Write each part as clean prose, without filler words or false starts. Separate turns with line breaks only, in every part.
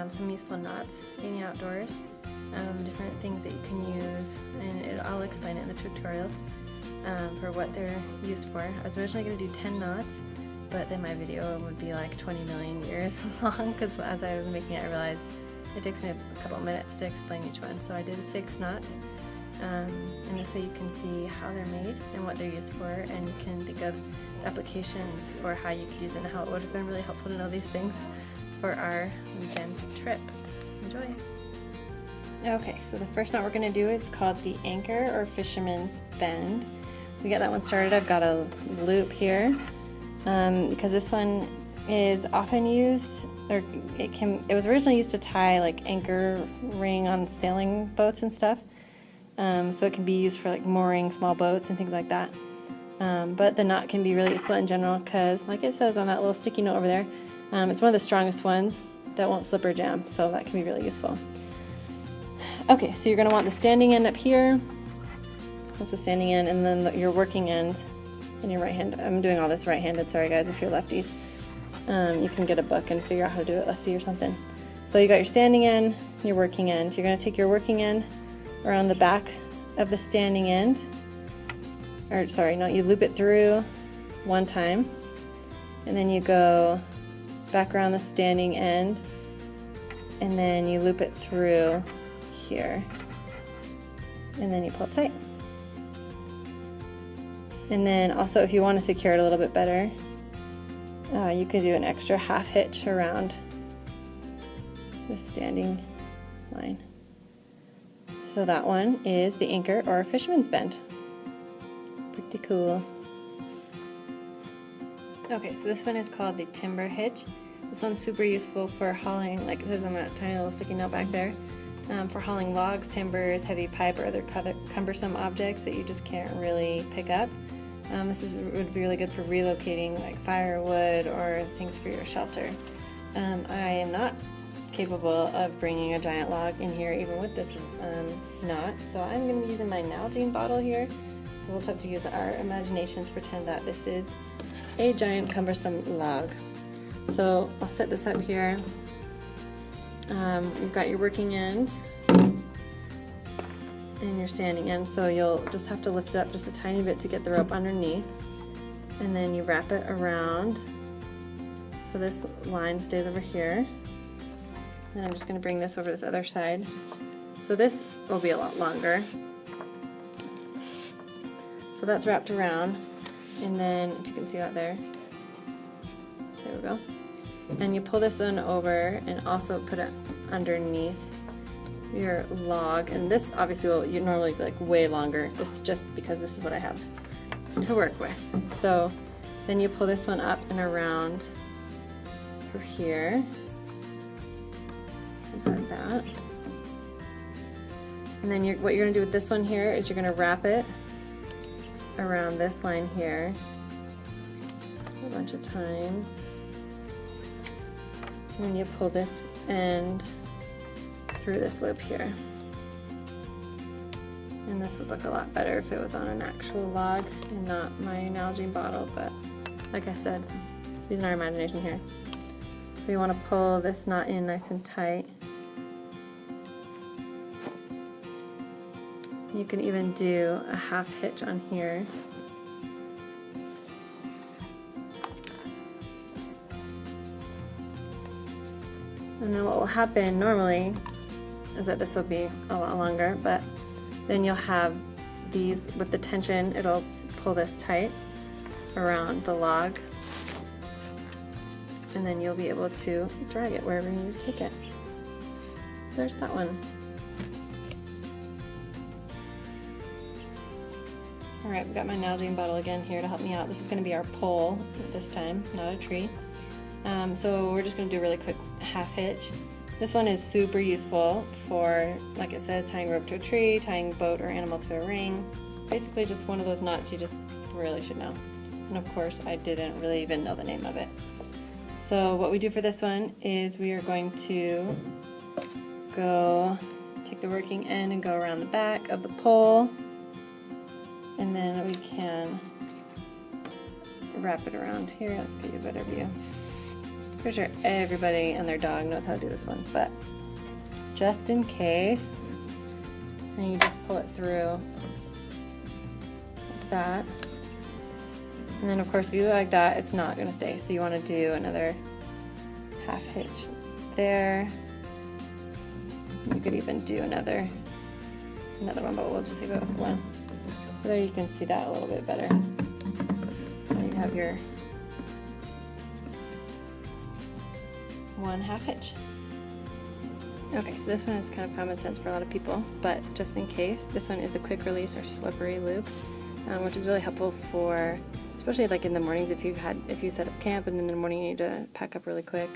some useful knots in the outdoors, different things that you can use, and I'll explain it in the tutorials for what they're used for. I was originally going to do 10 knots, but then my video would be like 20 million years long, because as I was making it I realized it takes me a couple minutes to explain each one. So I did 6 knots, and this way you can see how they're made and what they're used for, and you can think of applications for how you could use it and how it would have been really helpful to know these things for our weekend trip. Enjoy! Okay, so the first knot we're going to do is called the anchor or fisherman's bend. To get that one started, I've got a loop here, because this one is often used, or it was originally used to tie like anchor ring on sailing boats and stuff, so it can be used for like mooring small boats and things like that. But the knot can be really useful in general because, like it says on that little sticky note over there, it's one of the strongest ones that won't slip or jam, so that can be really useful. Okay, so you're going to want the standing end up here. That's the standing end, and then your working end in your right hand. I'm doing all this right-handed, sorry guys if you're lefties. You can get a book and figure out how to do it lefty or something. So you got your standing end, your working end. You're going to take your working end around the back of the standing end, or sorry, no, you loop it through one time, and then you go back around the standing end, and then you loop it through here, and then you pull it tight. And then also, if you want to secure it a little bit better, you could do an extra half hitch around the standing line. So that one is the anchor or fisherman's bend. Pretty cool. Okay, so this one is called the timber hitch. This one's super useful for hauling, like it says on that tiny little sticky note back there, for hauling logs, timbers, heavy pipe, or other cumbersome objects that you just can't really pick up. This would be really good for relocating like firewood or things for your shelter. I am not capable of bringing a giant log in here even with this knot, so I'm going to be using my Nalgene bottle here. So we'll have to use our imaginations, pretend that this is a giant cumbersome log. So I'll set this up here. You've got your working end and your standing end, so you'll just have to lift it up just a tiny bit to get the rope underneath, and then you wrap it around so this line stays over here. And I'm just going to bring this over this other side, so this will be a lot longer. So that's wrapped around, and then if you can see that there we go. And you pull this one over and also put it underneath your log, and this obviously will normally be like way longer. This is just because this is what I have to work with. So then you pull this one up and around for here, like that. And then what you're going to do with this one here is you're going to wrap it around this line here a bunch of times, and then you pull this end through this loop here. And this would look a lot better if it was on an actual log and not my Nalgene bottle, but like I said, using our imagination here. So you want to pull this knot in nice and tight. You can even do a half hitch on here. And then what will happen normally is that this will be a lot longer, but then you'll have these with the tension, it'll pull this tight around the log, and then you'll be able to drag it wherever you need to take it. There's that one. Alright, we've got my Nalgene bottle again here to help me out. This is going to be our pole this time, not a tree. So we're just going to do a really quick half hitch. This one is super useful for, like it says, tying rope to a tree, tying boat or animal to a ring. Basically just one of those knots you just really should know. And of course I didn't really even know the name of it. So what we do for this one is we are going to go take the working end and go around the back of the pole, and then we can wrap it around here. Let's get you a better view. Pretty sure everybody and their dog knows how to do this one, but just in case, and you just pull it through like that. And then of course if you do it like that, it's not going to stay. So you want to do another half hitch there. You could even do another one, but we'll just leave it with one. So there you can see that a little bit better. So you have your one half hitch. Okay, so this one is kind of common sense for a lot of people, but just in case, this one is a quick release or slippery loop, which is really helpful for, especially like in the mornings if you set up camp and then in the morning you need to pack up really quick,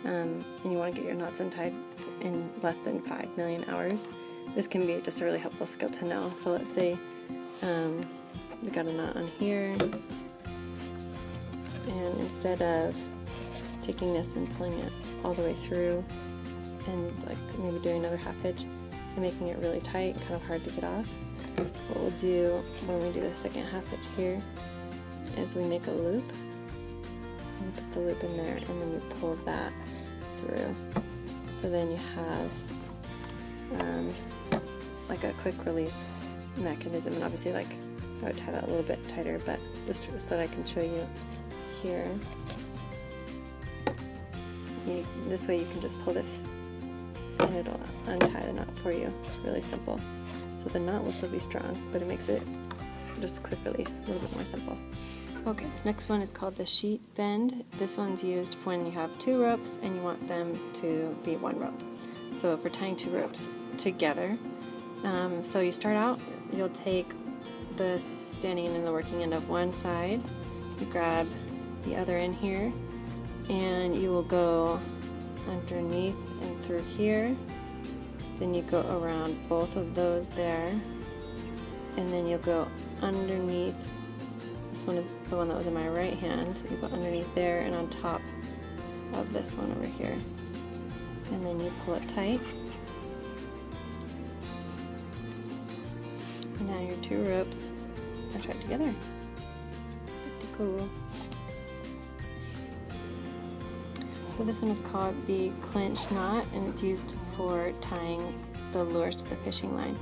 and you want to get your knots untied in less than 5 million hours. This can be just a really helpful skill to know. So let's say we got a knot on here, and instead of taking this and pulling it all the way through and like maybe doing another half hitch and making it really tight and kind of hard to get off, what we'll do when we do the second half hitch here is we make a loop. And put the loop in there and then you pull that through. So then you have like a quick release mechanism, and obviously like I would tie that a little bit tighter, but just so that I can show you here. This way you can just pull this and it'll untie the knot for you. It's really simple. So the knot will still be strong, but it makes it just a quick release, a little bit more simple. Okay, this next one is called the sheet bend. This one's used for when you have 2 ropes and you want them to be 1 rope. So if we're tying 2 ropes together, so you start out, you'll take the standing end and the working end of one side, you grab the other end here, and you will go underneath and through here, then you go around both of those there, and then you'll go underneath. This one is the one that was in my right hand. You go underneath there and on top of this one over here, and then you pull it tight, and now your 2 ropes are tied together. Pretty cool. So this one is called the clinch knot, and it's used for tying the lures to the fishing line.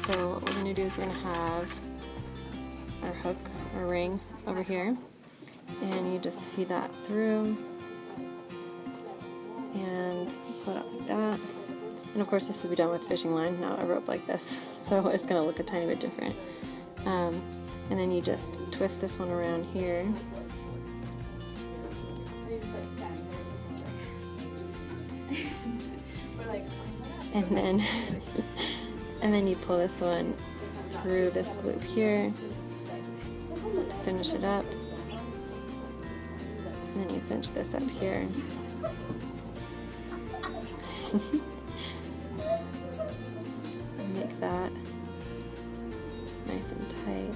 So what we're going to do is we're going to have our hook or ring over here, and you just feed that through and pull it out like that. And of course this will be done with a fishing line, not a rope like this, so it's going to look a tiny bit different. And then you just twist this one around here. And then you pull this one through this loop here, finish it up, and then you cinch this up here. And make that nice and tight.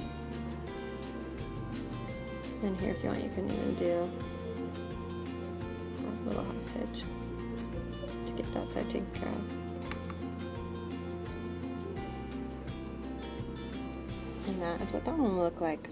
And here, if you want, you can even do a little half hitch to get that side taken care of. And that is what that one will look like.